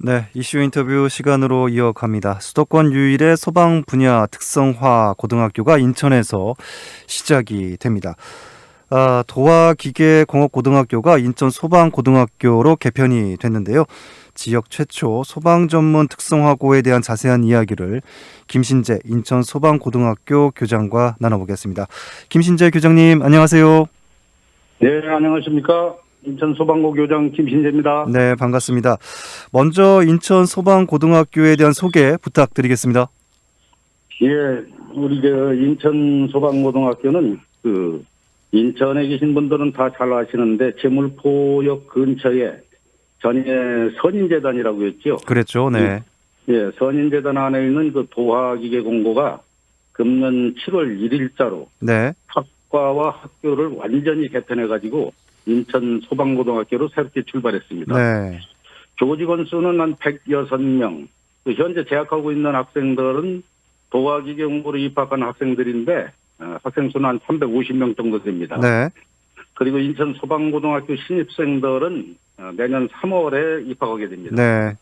네, 이슈 인터뷰 시간으로 이어갑니다. 수도권 유일의 소방 분야 특성화 고등학교가 인천에서 시작이 됩니다. 도화기계공업고등학교가 인천 소방고등학교로 개편이 됐는데요. 지역 최초 소방 전문 특성화고에 대한 자세한 이야기를 김신재 인천 소방고등학교 교장과 나눠보겠습니다. 김신재 교장님, 안녕하세요. 네, 안녕하십니까. 인천 소방고 교장 김신재입니다. 네, 반갑습니다. 먼저 인천 소방고등학교에 대한 소개 부탁드리겠습니다. 예, 우리 인천 소방고등학교는 인천에 계신 분들은 다 잘 아시는데 제물포역 근처에 전에 선인재단이라고 했죠. 그랬죠, 네. 예, 선인재단 안에 있는 그 도화기계공고가 금년 7월 1일자로 네. 학과와 학교를 완전히 개편해가지고 인천 소방고등학교로 새롭게 출발했습니다. 네. 교직원 수는 한 106명. 현재 재학하고 있는 학생들은 도화기계 공부로 입학한 학생들인데 학생 수는 한 350명 정도 됩니다. 네. 그리고 인천 소방고등학교 신입생들은 내년 3월에 입학하게 됩니다. 네.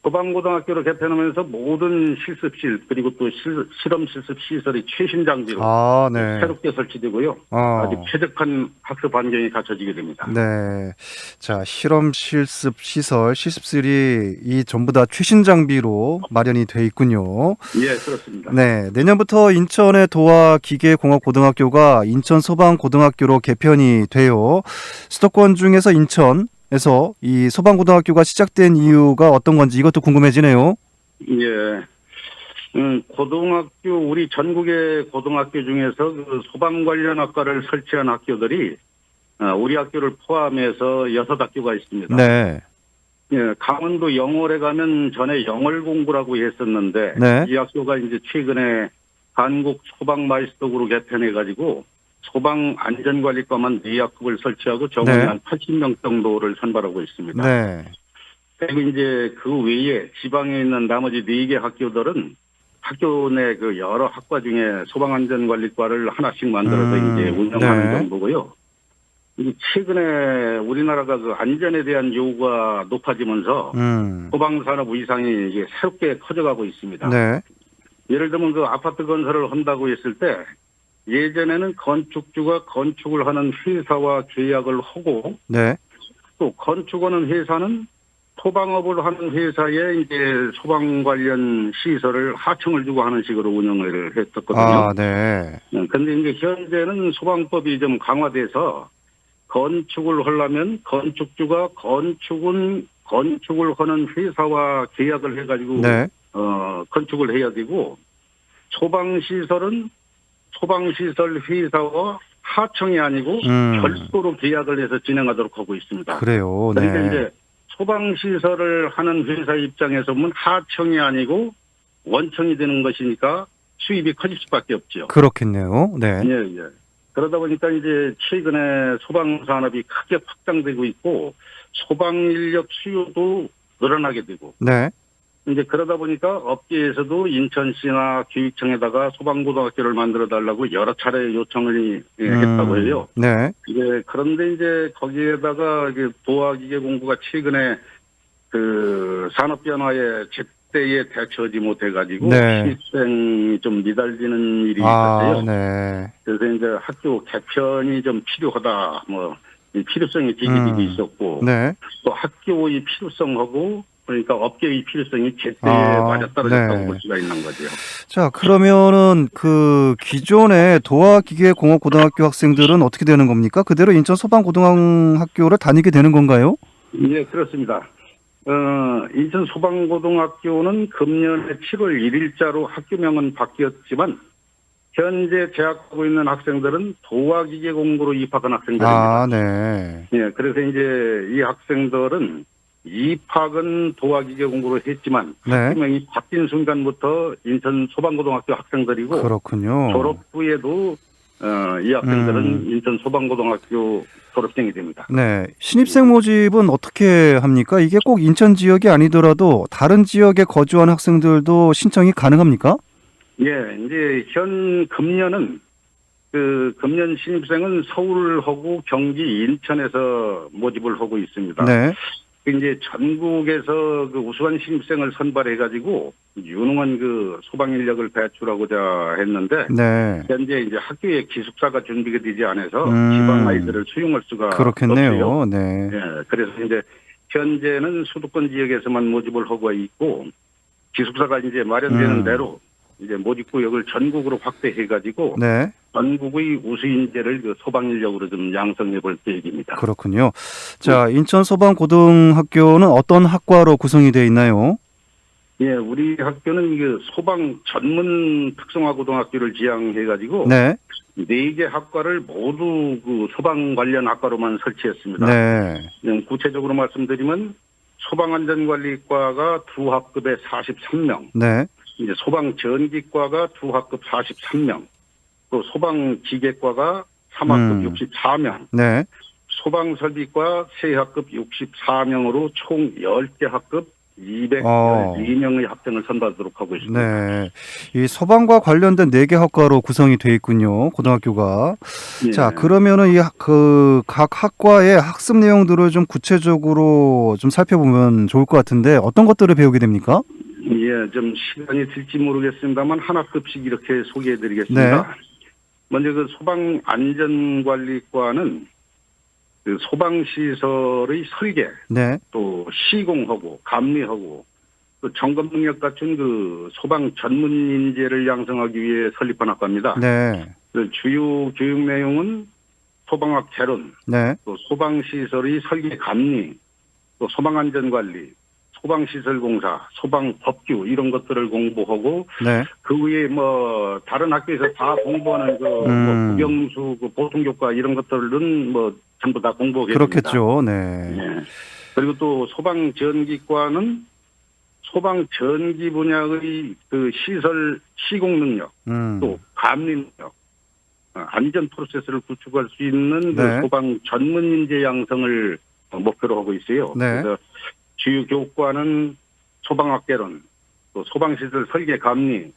소방고등학교를 개편하면서 모든 실습실 그리고 또 실험 실습 시설이 최신 장비로 네. 새롭게 설치되고요. 아주 쾌적한 학습 환경이 갖춰지게 됩니다. 네. 자, 실험 실습 시설, 실습실이 이 전부 다 최신 장비로 마련이 돼 있군요. 예, 그렇습니다. 네. 내년부터 인천의 도화기계공업고등학교가 인천 소방고등학교로 개편이 돼요. 수도권 중에서 인천에서 이 소방고등학교가 시작된 이유가 어떤 건지 이것도 궁금해지네요. 예. 고등학교, 우리 전국의 고등학교 중에서 그 소방 관련 학과를 설치한 학교들이 우리 학교를 포함해서 6학교가 있습니다. 네. 예, 강원도 영월에 가면 전에 영월공고라고 했었는데 네. 이 학교가 이제 최근에 한국 소방마이스터로 개편해가지고 소방안전관리과만 4학급을 설치하고 정원이 네. 한 80명 정도를 선발하고 있습니다. 네. 그리고 이제 그 외에 지방에 있는 나머지 4개 학교들은 학교 내 그 여러 학과 중에 소방안전관리과를 하나씩 만들어서 이제 운영하는 네. 정도고요. 이게 최근에 우리나라가 그 안전에 대한 요구가 높아지면서 소방산업 위상이 이게 새롭게 커져가고 있습니다. 네. 예를 들면 그 아파트 건설을 한다고 했을 때 예전에는 건축주가 건축을 하는 회사와 계약을 하고 네. 또 건축하는 회사는 소방업을 하는 회사에 이제 소방 관련 시설을 하청을 주고 하는 식으로 운영을 했었거든요. 네. 근데 이제 현재는 소방법이 좀 강화돼서 건축을 하려면 건축주가 건축을 하는 회사와 계약을 해가지고 네. 건축을 해야 되고 소방시설은 소방시설 회사와 하청이 아니고 별도로 계약을 해서 진행하도록 하고 있습니다. 그래요. 네. 그러니까 이제 소방시설을 하는 회사 입장에서 보면 하청이 아니고 원청이 되는 것이니까 수입이 커질 수밖에 없죠. 그렇겠네요. 네. 예, 예. 그러다 보니까 이제 최근에 소방산업이 크게 확장되고 있고 소방인력 수요도 늘어나게 되고 네. 이제 그러다 보니까 업계에서도 인천시나 교육청에다가 소방고등학교를 만들어 달라고 여러 차례 요청을 했다고 해요. 네. 예, 그런데 이제 거기에다가 도화기계 공부가 최근에 그 산업 변화에 제때에 대처하지 못해가지고 네. 신입생이 좀 미달리는 일이 있었어요. 네. 그래서 이제 학교 개편이 좀 필요하다, 이 필요성이 제기되고 있었고, 네. 또 학교의 필요성하고 그러니까 업계의 필요성이 제때에 맞아떨어졌다고 네. 볼 수가 있는 거죠. 자, 그러면은 그 기존의 도화기계공업고등학교 학생들은 어떻게 되는 겁니까? 그대로 인천 소방고등학교를 다니게 되는 건가요? 예, 그렇습니다. 인천 소방고등학교는 금년에 7월 1일자로 학교명은 바뀌었지만 현재 재학하고 있는 학생들은 도화기계공부로 입학한 학생들입니다. 네. 예, 그래서 이제 이 학생들은 입학은 도화기계공부로 했지만 네. 학교명이 바뀐 순간부터 인천 소방고등학교 학생들이고 그렇군요. 졸업 후에도 이 학생들은 인천 소방고등학교 졸업생이 됩니다. 네. 신입생 모집은 어떻게 합니까? 이게 꼭 인천 지역이 아니더라도 다른 지역에 거주한 학생들도 신청이 가능합니까? 예, 이제 금년은 금년 신입생은 서울하고 경기, 인천에서 모집을 하고 있습니다. 네. 이제 전국에서 그 우수한 신입생을 선발해가지고 유능한 그 소방 인력을 배출하고자 했는데 네. 현재 이제 학교에 기숙사가 준비가 되지 않아서 음. 지방 아이들을 수용할 수가 없어요. 그렇겠네요. 네. 예, 그래서 이제 현재는 수도권 지역에서만 모집을 하고 있고 기숙사가 이제 마련되는 대로 이제 모집 구역을 전국으로 확대해가지고 네. 전국의 우수 인재를 그 소방 인력으로 좀 양성해 볼 계획입니다. 그렇군요. 자, 인천 소방고등학교는 어떤 학과로 구성이 되어 있나요? 예, 우리 학교는 그 소방 전문 특성화 고등학교를 지향해가지고 네. 4개 학과를 모두 그 소방 관련 학과로만 설치했습니다. 네. 구체적으로 말씀드리면 소방안전관리과가 2학급에 43명, 네. 이제 소방전기과가 2학급 43명, 또 소방기계과가 3학급 64명, 네. 소방설비과 3학급 64명으로 총 10개 학급 212명의 학생을 선발하도록 하고 있습니다. 네. 이 소방과 관련된 4개 학과로 구성이 되어 있군요. 고등학교가. 예. 자, 그러면은 이 그 각 학과의 학습 내용들을 좀 구체적으로 좀 살펴보면 좋을 것 같은데 어떤 것들을 배우게 됩니까? 예, 좀 시간이 들지 모르겠습니다만 한 학급씩 이렇게 소개해드리겠습니다. 네. 먼저 그 소방안전관리과는 그 소방시설의 설계, 네. 또 시공하고 감리하고 또 점검 능력 갖춘 그 소방 전문 인재를 양성하기 위해 설립한 학과입니다. 네. 그 주요 교육 내용은 소방학 개론, 네. 또 소방시설의 설계 감리, 또 소방안전관리, 소방시설공사, 소방법규 이런 것들을 공부하고 네. 그 위에 뭐 다른 학교에서 다 공부하는 그 뭐 국영수, 그 보통교과 이런 것들은 뭐 전부 다 공부하게 됩니다. 그렇겠죠. 네. 예. 그리고 또 소방전기과는 소방전기 분야의 그 시설 시공 능력, 또 감리 능력, 안전 프로세스를 구축할 수 있는 그 네. 소방 전문 인재 양성을 목표로 하고 있어요. 네. 그래서 주요 교과는 소방학 개론, 또 소방시설 설계 감리,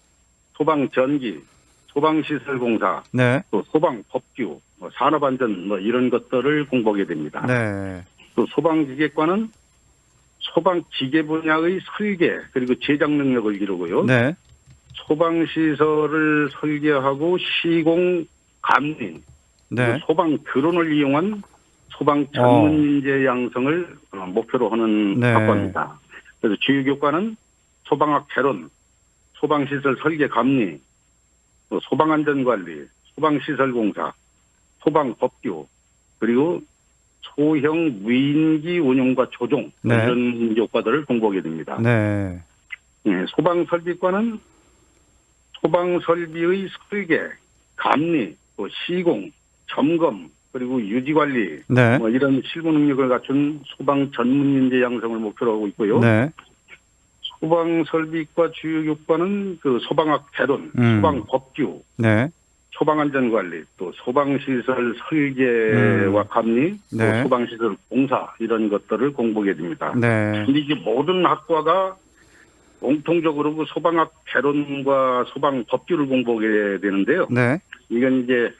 소방전기, 소방시설공사, 네. 또 소방법규, 뭐 산업안전 뭐 이런 것들을 공부하게 됩니다. 네. 또 소방기계과는 소방기계 분야의 설계 그리고 제작 능력을 기르고요. 네. 소방시설을 설계하고 시공 감리, 네. 소방 드론을 이용한 소방 전문 인재 양성을 목표로 하는 네. 학과입니다. 그래서 주요 교과는 소방학 개론, 소방시설 설계 감리, 또 소방안전관리, 소방시설공사, 소방법규, 그리고 소형 무인기 운용과 조종 네. 이런 교과들을 공부하게 됩니다. 네. 네, 소방설비과는 소방설비의 설계, 감리, 또 시공, 점검, 그리고 유지관리, 네. 뭐 이런 실무 능력을 갖춘 소방 전문 인재 양성을 목표로 하고 있고요. 네. 소방설비과 주요 교과는 그 소방학 개론, 소방법규, 네. 소방안전관리, 또 소방시설 설계와 감리, 네. 또 소방시설 공사 이런 것들을 공부하게 됩니다. 네. 근데 이게 모든 학과가 공통적으로 그 소방학 개론과 소방법규를 공부하게 되는데요. 네. 이건 이제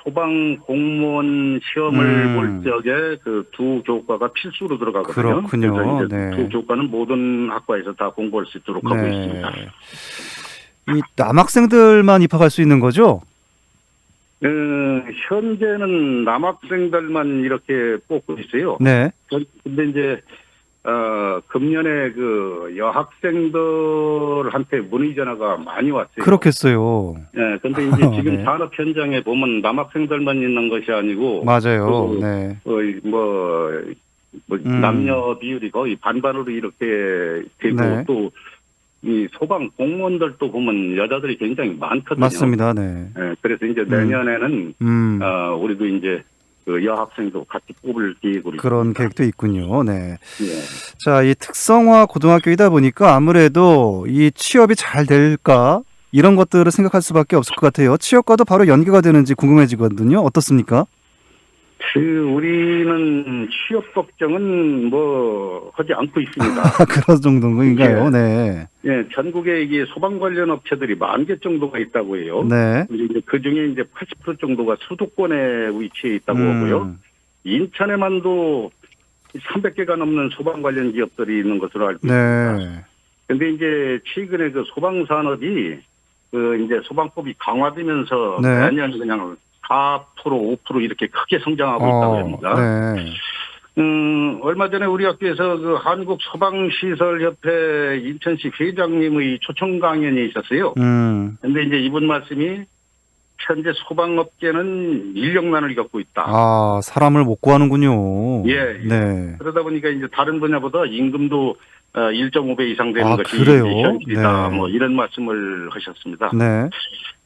소방 공무원 시험을 볼 적에 그 두 교과가 필수로 들어가거든요. 그렇군요. 그래서 이제 네. 두 교과는 모든 학과에서 다 공부할 수 있도록 하고 있습니다. 이 남학생들만 입학할 수 있는 거죠? 현재는 남학생들만 이렇게 뽑고 있어요. 네. 근데 이제 금년에 그 여학생들한테 문의 전화가 많이 왔어요. 그렇겠어요. 네, 근데 이제 지금 네. 산업 현장에 보면 남학생들만 있는 것이 아니고 맞아요. 네. 남녀 비율이 거의 반반으로 이렇게 되고 네. 또 이 소방 공무원들도 보면 여자들이 굉장히 많거든요. 맞습니다. 네. 네, 그래서 이제 내년에는 우리도 이제 그 여학생도 같이 뽑을 계획으로 그런 있습니다. 계획도 있군요. 네. 예. 자, 이 특성화 고등학교이다 보니까 아무래도 이 취업이 잘 될까 이런 것들을 생각할 수밖에 없을 것 같아요. 취업과도 바로 연계가 되는지 궁금해지거든요. 어떻습니까? 우리는 취업 걱정은 뭐 하지 않고 있습니다. 그런 정도인가요? 네. 예, 전국에 이게 소방 관련 업체들이 10,000개 정도가 있다고 해요. 네. 이제 그 중에 이제 80% 정도가 수도권에 위치해 있다고 하고요. 인천에만도 300개가 넘는 소방 관련 기업들이 있는 것으로 알고 있습니다. 네. 근데 이제 최근에 그 소방 산업이 그 이제 소방법이 강화되면서 네. 매년 그냥 4%, 5% 이렇게 크게 성장하고 있다고 합니다. 네. 얼마 전에 우리 학교에서 그 한국소방시설협회 인천시 회장님의 초청 강연이 있었어요. 근데 이제 이분 말씀이 현재 소방업계는 인력난을 겪고 있다. 아, 사람을 못 구하는군요. 예. 네. 그러다 보니까 이제 다른 분야보다 임금도 1.5배 이상 되는 아, 것이 그래요? 현실이다. 네. 뭐 이런 말씀을 하셨습니다. 네.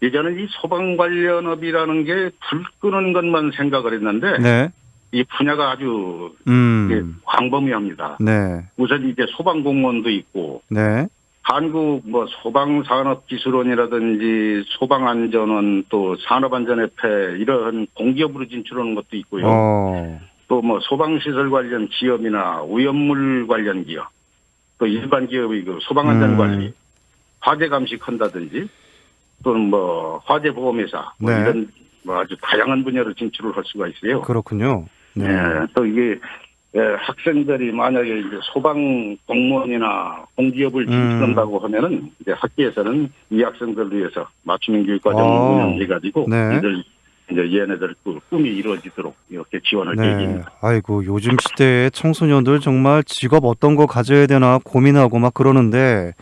예전에 이 소방 관련업이라는 게 불 끄는 것만 생각을 했는데 네. 이 분야가 아주 광범위합니다. 네. 우선 이제 소방 공무원도 있고 네. 한국 뭐 소방산업기술원이라든지 소방안전원 또 산업안전협회 이런 공기업으로 진출하는 것도 있고요. 또 뭐 소방시설 관련 기업이나 오염물 관련 기업 또 일반 기업의 그 소방안전관리 화재 감식한다든지 또는 뭐 화재 보험회사 뭐 네. 이런 뭐 아주 다양한 분야로 진출을 할 수가 있어요. 그렇군요. 네. 또 이게 학생들이 만약에 이제 소방 공무원이나 공기업을 진출한다고 하면은 이제 학교에서는 이 학생들을 위해서 맞춤형 교육과정을 운영해가지고 네. 이제 얘네들 그 꿈이 이루어지도록 이렇게 지원할 네. 계획입니다. 아이고, 요즘 시대에 청소년들 정말 직업 어떤 거 가져야 되나 고민하고 막 그러는데,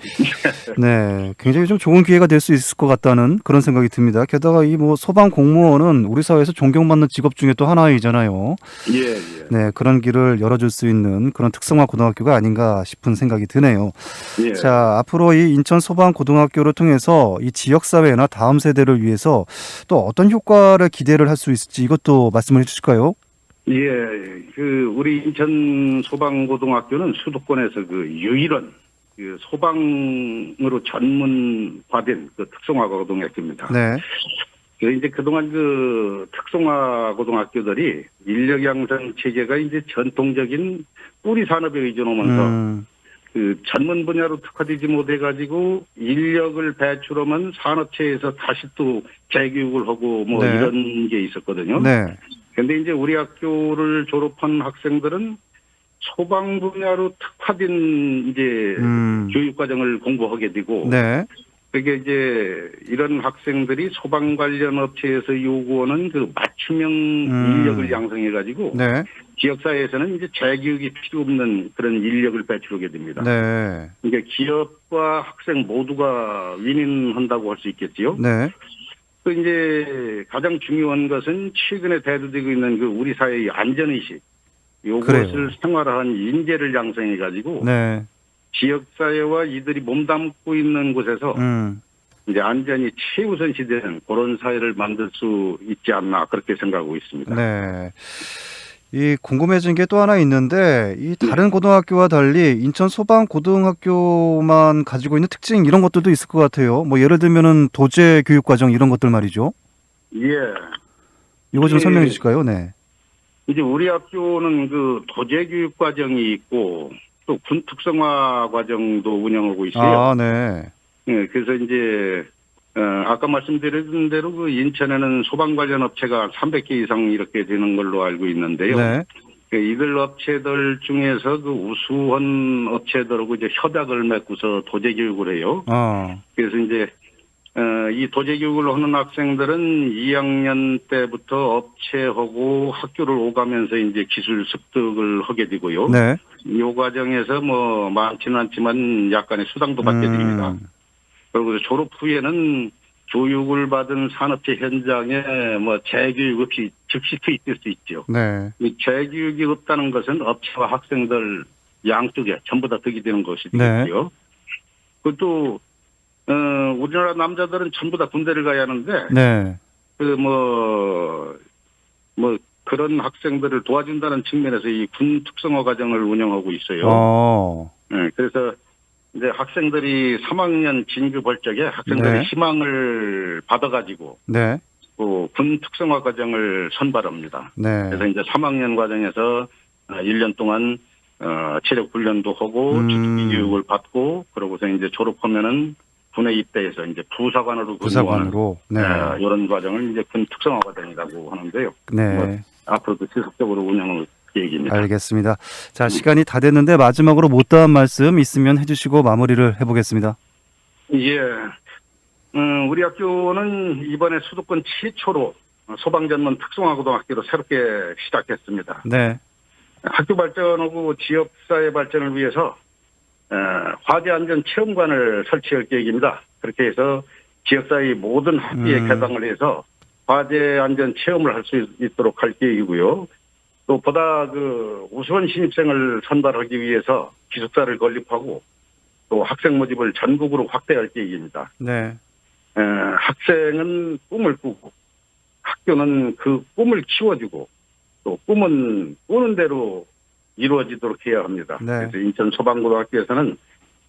네, 굉장히 좀 좋은 기회가 될 수 있을 것 같다는 그런 생각이 듭니다. 게다가 이 뭐 소방 공무원은 우리 사회에서 존경받는 직업 중에 또 하나이잖아요. 예. 네, 그런 길을 열어줄 수 있는 그런 특성화 고등학교가 아닌가 싶은 생각이 드네요. 예. 자, 앞으로 이 인천 소방고등학교를 통해서 이 지역사회나 다음 세대를 위해서 또 어떤 효과를 기대를 할 수 있을지 이것도 말씀을 해주실까요? 예, 그 우리 인천 소방고등학교는 수도권에서 그 유일한 그 소방으로 전문화된 그 특성화 고등학교입니다. 네. 이제 그동안 그 특성화 고등학교들이 인력 양성 체계가 이제 전통적인 뿌리 산업에 의존하면서 그 전문 분야로 특화되지 못해 가지고 인력을 배출하면 산업체에서 다시 또 재교육을 하고 뭐 네. 이런 게 있었거든요. 네. 근데 이제 우리 학교를 졸업한 학생들은 소방 분야로 특화된 이제 교육 과정을 공부하게 되고 네. 그게 이제 이런 학생들이 소방 관련 업체에서 요구하는 그 맞춤형 인력을 양성해 가지고 네. 지역사회에서는 이제 재교육이 필요 없는 그런 인력을 배출하게 됩니다. 네. 그러니까 기업과 학생 모두가 윈윈한다고 할 수 있겠지요. 네. 또 이제 가장 중요한 것은 최근에 대두되고 있는 그 우리 사회의 안전의식, 요것을 그래요. 생활화한 인재를 양성해 가지고 네. 지역사회와 이들이 몸담고 있는 곳에서 이제 안전이 최우선시 되는 그런 사회를 만들 수 있지 않나 그렇게 생각하고 있습니다. 네. 이 궁금해진 게 또 하나 있는데 이 다른 고등학교와 달리 인천 소방고등학교만 가지고 있는 특징 이런 것들도 있을 것 같아요. 뭐 예를 들면은 도제 교육 과정 이런 것들 말이죠. 예. 이거 좀 예. 설명해 주실까요? 네. 이제 우리 학교는 그 도제 교육 과정이 있고 또 군 특성화 과정도 운영하고 있어요. 아, 네. 예, 그래서 이제 아까 말씀드린 대로 그 인천에는 소방 관련 업체가 300개 이상 이렇게 되는 걸로 알고 있는데요. 네. 이들 업체들 중에서 그 우수한 업체들하고 이제 협약을 맺고서 도제 교육을 해요. 그래서 이제 이 도제 교육을 하는 학생들은 2학년 때부터 업체하고 학교를 오가면서 이제 기술 습득을 하게 되고요. 네. 이 과정에서 뭐 많지는 않지만 약간의 수당도 받게 됩니다. 그리고 졸업 후에는 교육을 받은 산업체 현장에 뭐 재교육 없이 즉시 투입될 수 있죠. 네. 이 재교육이 없다는 것은 업체와 학생들 양쪽에 전부 다 득이 되는 것이 되겠고요. 그것도 우리나라 남자들은 전부 다 군대를 가야 하는데 네. 그 뭐 그런 학생들을 도와준다는 측면에서 이 군 특성화 과정을 운영하고 있어요. 네, 그래서 이제 학생들이 3학년 진급할 적에 학생들이 네. 희망을 받아가지고 네. 군 특성화 과정을 선발합니다. 네. 그래서 이제 3학년 과정에서 1년 동안 체력 훈련도 하고 주특기 교육을 받고 그러고서 이제 졸업하면은 군에 입대해서 이제 부사관으로 부사관으로. 네. 이런 과정을 이제 군 특성화 과정이라고 하는데요. 네. 뭐 앞으로도 지속적으로 운영을 계획입니다. 알겠습니다. 자, 시간이 다 됐는데 마지막으로 못다한 말씀 있으면 해주시고 마무리를 해보겠습니다. 예. 우리 학교는 이번에 수도권 최초로 소방전문 특성화고등학교로 새롭게 시작했습니다. 네. 학교 발전하고 지역사회 발전을 위해서 화재안전체험관을 설치할 계획입니다. 그렇게 해서 지역사회 모든 학교에 개방을 해서 화재안전체험을 할 수 있도록 할 계획이고요. 또 보다 우수한 신입생을 선발하기 위해서 기숙사를 건립하고 또 학생 모집을 전국으로 확대할 계획입니다. 네. 학생은 꿈을 꾸고 학교는 그 꿈을 키워주고 또 꿈은 꾸는 대로 이루어지도록 해야 합니다. 네. 그래서 인천 소방고등학교에서는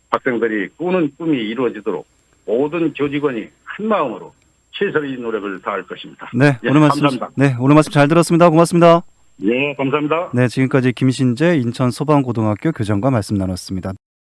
학생들이 꾸는 꿈이 이루어지도록 모든 교직원이 한 마음으로 최선의 노력을 다할 것입니다. 네. 예, 오늘 말씀, 감사합니다. 네. 오늘 말씀 잘 들었습니다. 고맙습니다. 예, 감사합니다. 네. 지금까지 김신재 인천 소방고등학교 교장과 말씀 나눴습니다.